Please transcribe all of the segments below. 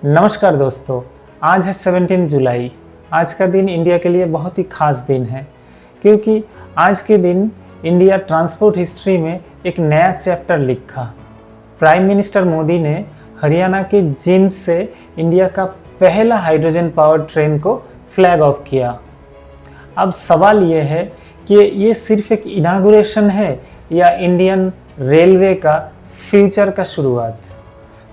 नमस्कार दोस्तों, आज है 17 जुलाई। आज का दिन इंडिया के लिए बहुत ही खास दिन है क्योंकि आज के दिन इंडिया ट्रांसपोर्ट हिस्ट्री में एक नया चैप्टर लिखा। प्राइम मिनिस्टर मोदी ने हरियाणा के जींद से इंडिया का पहला हाइड्रोजन पावर ट्रेन को फ्लैग ऑफ किया। अब सवाल ये है कि ये सिर्फ एक इनागुरेशन है या इंडियन रेलवे का फ्यूचर का शुरुआत।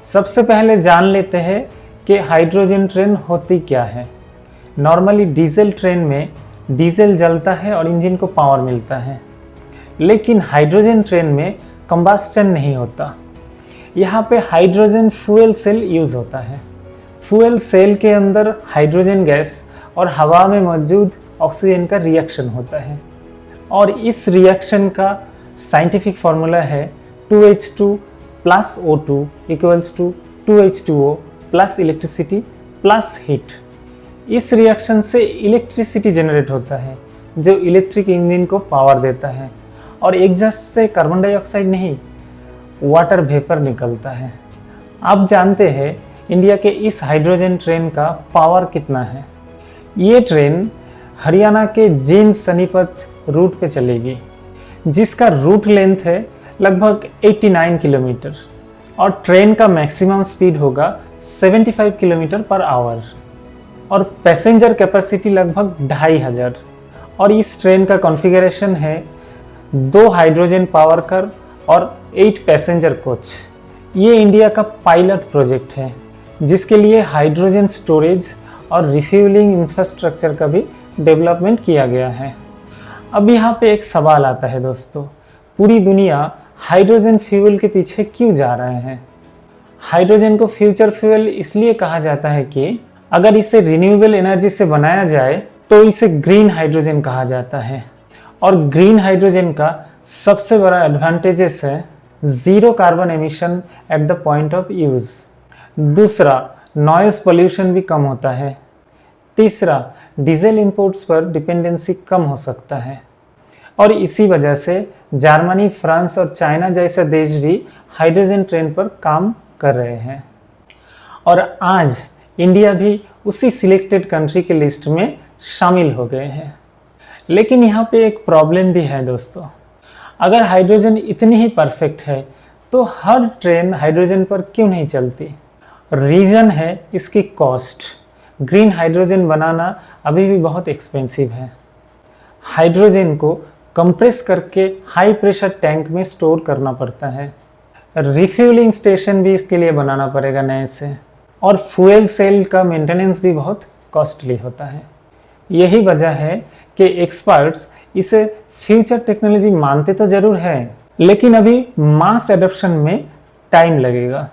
सबसे पहले जान लेते हैं कि हाइड्रोजन ट्रेन होती क्या है। नॉर्मली डीजल ट्रेन में डीजल जलता है और इंजन को पावर मिलता है, लेकिन हाइड्रोजन ट्रेन में कंबस्टन नहीं होता। यहाँ पे हाइड्रोजन फ्यूल सेल यूज़ होता है। फ्यूल सेल के अंदर हाइड्रोजन गैस और हवा में मौजूद ऑक्सीजन का रिएक्शन होता है और इस रिएक्शन का साइंटिफिक फार्मूला है 2H2 plus O2 equals to 2H2O plus electricity plus heat. इस रिएक्शन से इलेक्ट्रिसिटी जनरेट होता है जो इलेक्ट्रिक इंजन को पावर देता है और एग्जॉस्ट से कार्बन डाइऑक्साइड नहीं, वाटर वेपर निकलता है। आप जानते हैं इंडिया के इस हाइड्रोजन ट्रेन का पावर कितना है। ये ट्रेन हरियाणा के जींद सोनीपत रूट पे चलेगी जिसका रूट लेंथ है लगभग 89 किलोमीटर और ट्रेन का मैक्सिमम स्पीड होगा 75 किलोमीटर पर आवर और पैसेंजर कैपेसिटी लगभग 2500। और इस ट्रेन का कॉन्फ़िगरेशन है 2 हाइड्रोजन पावर कार और 8 पैसेंजर कोच। ये इंडिया का पायलट प्रोजेक्ट है जिसके लिए हाइड्रोजन स्टोरेज और रिफ्यूलिंग इंफ्रास्ट्रक्चर का भी डेवलपमेंट किया गया है। अब यहाँ पे एक सवाल आता है दोस्तों, पूरी दुनिया हाइड्रोजन फ्यूल के पीछे क्यों जा रहे हैं? हाइड्रोजन को फ्यूचर फ्यूल इसलिए कहा जाता है कि अगर इसे रिन्यूएबल एनर्जी से बनाया जाए तो इसे ग्रीन हाइड्रोजन कहा जाता है और ग्रीन हाइड्रोजन का सबसे बड़ा एडवांटेजेस है zero carbon emission at the point of use. दूसरा, नॉइज़ पोल्यूशन भी कम होता है। तीसरा, डीजल इंपोर्ट्स पर डिपेंडेंसी कम हो सकता है और इसी वजह से जर्मनी, फ्रांस और चाइना जैसे देश भी हाइड्रोजन ट्रेन पर काम कर रहे हैं और आज इंडिया भी उसी सिलेक्टेड कंट्री के लिस्ट में शामिल हो गए हैं। लेकिन यहाँ पे एक प्रॉब्लम भी है दोस्तों, अगर हाइड्रोजन इतनी ही परफेक्ट है तो हर ट्रेन हाइड्रोजन पर क्यों नहीं चलती? रीज़न है इसकी कॉस्ट। ग्रीन हाइड्रोजन बनाना अभी भी बहुत एक्सपेंसिव है। हाइड्रोजन को कंप्रेस करके हाई प्रेशर टैंक में स्टोर करना पड़ता है। रिफ्यूलिंग स्टेशन भी इसके लिए बनाना पड़ेगा नए से और फ्यूल सेल का मेंटेनेंस भी बहुत कॉस्टली होता है। यही वजह है कि एक्सपर्ट्स इसे फ्यूचर टेक्नोलॉजी मानते तो ज़रूर है, लेकिन अभी मास एडॉप्शन में टाइम लगेगा।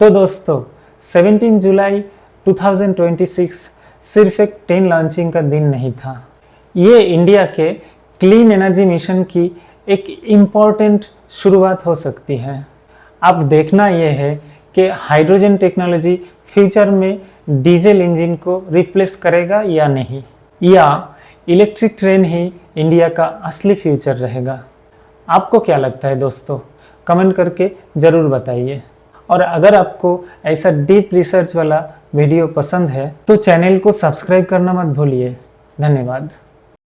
तो दोस्तों, 17 जुलाई 2026 सिर्फ एक ट्रेन लॉन्चिंग का दिन नहीं था। ये इंडिया के क्लीन एनर्जी मिशन की एक इम्पॉर्टेंट शुरुआत हो सकती है। अब देखना यह है कि हाइड्रोजन टेक्नोलॉजी फ्यूचर में डीजल इंजन को रिप्लेस करेगा या नहीं, या इलेक्ट्रिक ट्रेन ही इंडिया का असली फ्यूचर रहेगा। आपको क्या लगता है दोस्तों? कमेंट करके ज़रूर बताइए। और अगर आपको ऐसा डीप रिसर्च वाला वीडियो पसंद है तो चैनल को सब्सक्राइब करना मत भूलिए। धन्यवाद।